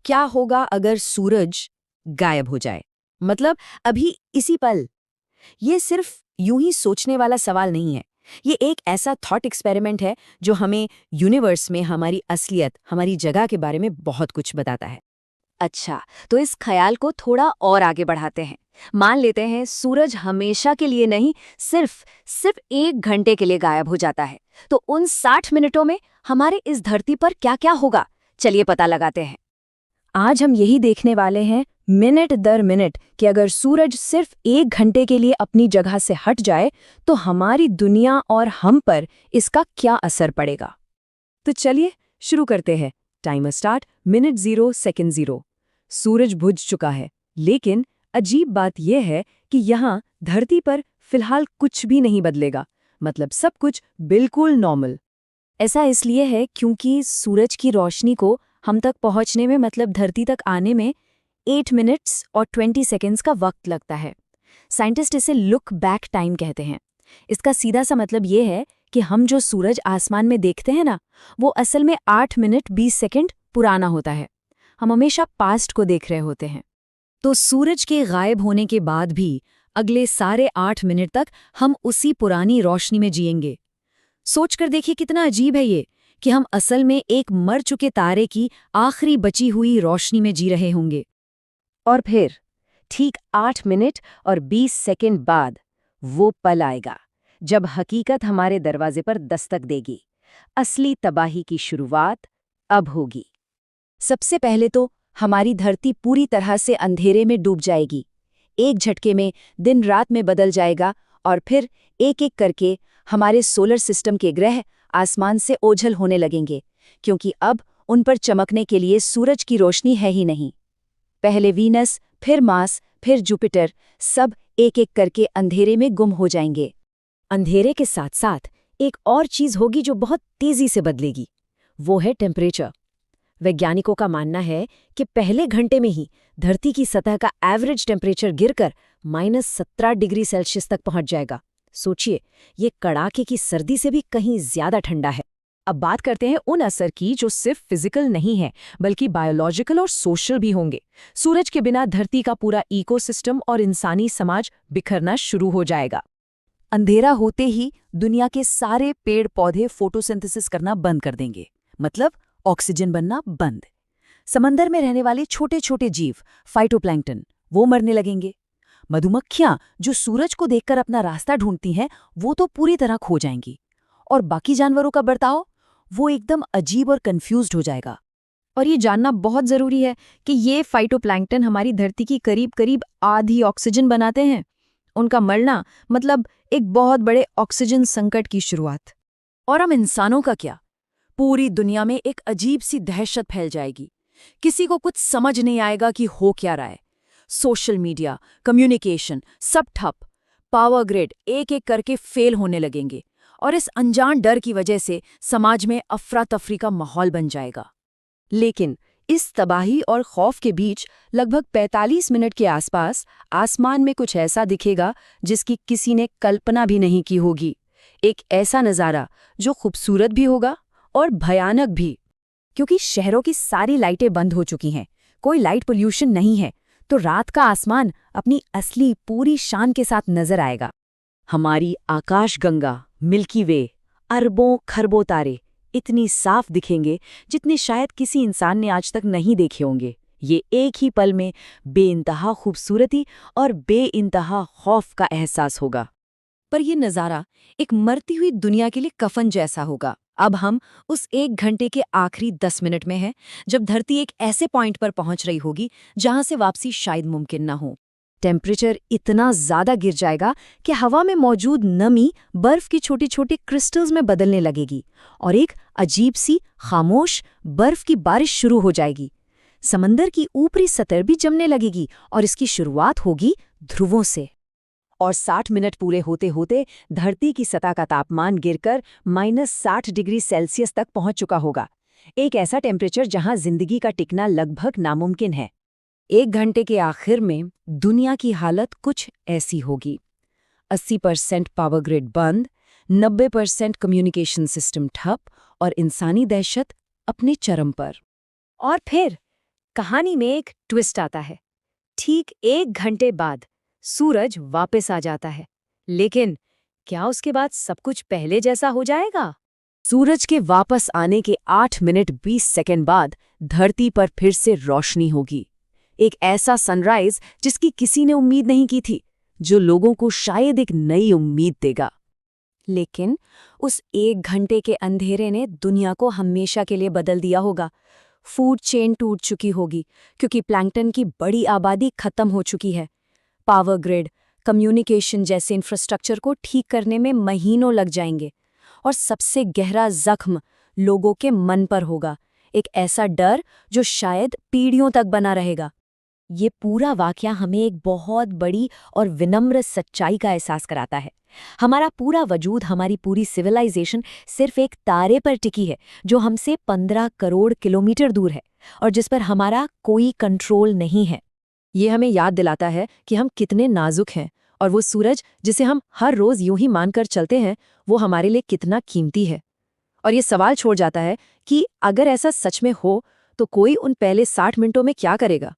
क्या होगा अगर सूरज गायब हो जाए, मतलब अभी इसी पल। ये सिर्फ यूं ही सोचने वाला सवाल नहीं है। ये एक ऐसा थॉट एक्सपेरिमेंट है जो हमें यूनिवर्स में हमारी असलियत, हमारी जगह के बारे में बहुत कुछ बताता है। अच्छा, तो इस ख्याल को थोड़ा और आगे बढ़ाते हैं। मान लेते हैं सूरज हमेशा के लिए नहीं, सिर्फ सिर्फ 1 घंटे के लिए गायब हो जाता है। तो उन 60 मिनटों में हमारे इस धरती पर क्या क्या होगा, चलिए पता लगाते हैं। आज हम यही देखने वाले हैं, मिनट दर मिनट, कि अगर सूरज सिर्फ 1 घंटे के लिए अपनी जगह से हट जाए तो हमारी दुनिया और हम पर इसका क्या असर पड़ेगा। तो चलिए शुरू करते हैं। Timer start, minute 0 second 0। सूरज बुझ चुका है, लेकिन अजीब बात यह है कि यहाँ धरती पर फिलहाल कुछ भी नहीं बदलेगा। मतलब सब कुछ बिल्कुल नॉर्मल। ऐसा इसलिए है क्योंकि सूरज की रोशनी को हम तक पहुंचने में, मतलब धरती तक आने में 8 मिनट्स और 20 सेकंड्स का वक्त लगता है। साइंटिस्ट इसे लुक बैक टाइम कहते हैं। इसका सीधा सा मतलब ये है कि हम जो सूरज आसमान में देखते हैं ना, वो असल में 8 मिनट 20 सेकंड पुराना होता है। हम हमेशा पास्ट को देख रहे होते हैं। तो सूरज के गायब होने के बाद भी अगले सारे 8 मिनट तक हम उसी पुरानी रोशनी में जिएंगे। सोचकर देखिए कितना अजीब है ये, कि हम असल में एक मर चुके तारे की आखिरी बची हुई रोशनी में जी रहे होंगे। और फिर ठीक 8 मिनट और 20 सेकंड बाद वो पल आएगा जब हकीकत हमारे दरवाजे पर दस्तक देगी। असली तबाही की शुरुआत अब होगी। सबसे पहले तो हमारी धरती पूरी तरह से अंधेरे में डूब जाएगी। एक झटके में दिन रात में बदल जाएगा और फिर एक एक करके हमारे सोलर सिस्टम के ग्रह आसमान से ओझल होने लगेंगे, क्योंकि अब उन पर चमकने के लिए सूरज की रोशनी है ही नहीं। पहले वीनस, फिर मार्स, फिर जुपिटर, सब एक एक करके अंधेरे में गुम हो जाएंगे। अंधेरे के साथ साथ एक और चीज होगी जो बहुत तेजी से बदलेगी। वो है टेम्परेचर। वैज्ञानिकों का मानना है कि पहले घंटे में ही धरती की सतह का एवरेज टेम्परेचर गिरकर -17 डिग्री सेल्सियस तक पहुंच जाएगा। सोचिए, ये कड़ाके की सर्दी से भी कहीं ज्यादा ठंडा है। अब बात करते हैं उन असर की जो सिर्फ फिजिकल नहीं है, बल्कि बायोलॉजिकल और सोशल भी होंगे। सूरज के बिना धरती का पूरा इकोसिस्टम और इंसानी समाज बिखरना शुरू हो जाएगा। अंधेरा होते ही दुनिया के सारे पेड़ पौधे फोटोसिंथेसिस करना बंद कर देंगे, मतलब ऑक्सीजन बनना बंद। समंदर में रहने वाले छोटे छोटे जीव, फाइटोप्लैंक्टन, वो मरने लगेंगे। मधुमक्खियां जो सूरज को देखकर अपना रास्ता ढूंढती हैं, वो तो पूरी तरह खो जाएंगी। और बाकी जानवरों का बर्ताव, वो एकदम अजीब और कंफ्यूज्ड हो जाएगा। और ये जानना बहुत जरूरी है कि ये फाइटोप्लैंक्टन हमारी धरती की करीब करीब आधी ऑक्सीजन बनाते हैं। उनका मरना मतलब एक बहुत बड़े ऑक्सीजन संकट की शुरुआत। और हम इंसानों का क्या? पूरी दुनिया में एक अजीब सी दहशत फैल जाएगी। किसी को कुछ समझ नहीं आएगा कि हो क्या रहा है। सोशल मीडिया, कम्युनिकेशन सब ठप। पावर ग्रिड एक एक करके फेल होने लगेंगे और इस अनजान डर की वजह से समाज में अफरा तफरी का माहौल बन जाएगा। लेकिन इस तबाही और खौफ के बीच लगभग 45 मिनट के आसपास आसमान में कुछ ऐसा दिखेगा जिसकी किसी ने कल्पना भी नहीं की होगी। एक ऐसा नज़ारा जो खूबसूरत भी होगा और भयानक भी, क्योंकि शहरों की सारी लाइटें बंद हो चुकी हैं, कोई लाइट पोल्यूशन नहीं है, तो रात का आसमान अपनी असली पूरी शान के साथ नजर आएगा। हमारी आकाशगंगा, मिल्की वे, अरबों खरबों तारे इतनी साफ दिखेंगे जितने शायद किसी इंसान ने आज तक नहीं देखे होंगे। ये एक ही पल में बेइंतहा खूबसूरती और बेइंतहा खौफ का एहसास होगा। पर यह नज़ारा एक मरती हुई दुनिया के लिए कफन जैसा होगा। अब हम उस 1 घंटे के आखिरी 10 मिनट में हैं, जब धरती एक ऐसे पॉइंट पर पहुंच रही होगी जहां से वापसी शायद मुमकिन न हो। टेम्परेचर इतना ज्यादा गिर जाएगा कि हवा में मौजूद नमी बर्फ की छोटी छोटी क्रिस्टल्स में बदलने लगेगी और एक अजीब सी खामोश बर्फ की बारिश शुरू हो जाएगी। समंदर की ऊपरी सतह भी जमने लगेगी और इसकी शुरुआत होगी ध्रुवों से। और 60 मिनट पूरे होते होते धरती की सतह का तापमान गिरकर -60 डिग्री सेल्सियस तक पहुंच चुका होगा। एक ऐसा टेम्परेचर जहां जिंदगी का टिकना लगभग नामुमकिन है। 1 घंटे के आखिर में दुनिया की हालत कुछ ऐसी होगी: 80% पावर ग्रिड बंद, 90% कम्युनिकेशन सिस्टम ठप और इंसानी दहशत अपने चरम पर। और फिर कहानी में एक ट्विस्ट आता है। ठीक 1 घंटे बाद सूरज वापस आ जाता है, लेकिन क्या उसके बाद सब कुछ पहले जैसा हो जाएगा? सूरज के वापस आने के 8 मिनट 20 सेकंड बाद धरती पर फिर से रोशनी होगी। एक ऐसा सनराइज जिसकी किसी ने उम्मीद नहीं की थी, जो लोगों को शायद एक नई उम्मीद देगा। लेकिन उस 1 घंटे के अंधेरे ने दुनिया को हमेशा के लिए बदल दिया होगा। फूड चेन टूट चुकी होगी क्योंकि प्लैंकटन की बड़ी आबादी खत्म हो चुकी है। पावर ग्रिड, कम्युनिकेशन जैसे इंफ्रास्ट्रक्चर को ठीक करने में महीनों लग जाएंगे। और सबसे गहरा जख्म लोगों के मन पर होगा, एक ऐसा डर जो शायद पीढ़ियों तक बना रहेगा। ये पूरा वाकया हमें एक बहुत बड़ी और विनम्र सच्चाई का एहसास कराता है। हमारा पूरा वजूद, हमारी पूरी सिविलाइजेशन सिर्फ एक तारे पर टिकी है जो हमसे 15 करोड़ किलोमीटर दूर है और जिस पर हमारा कोई कंट्रोल नहीं है। ये हमें याद दिलाता है कि हम कितने नाजुक हैं और वो सूरज जिसे हम हर रोज यूं ही मानकर चलते हैं, वो हमारे लिए कितना कीमती है। और ये सवाल छोड़ जाता है कि अगर ऐसा सच में हो तो कोई उन पहले 60 मिनटों में क्या करेगा।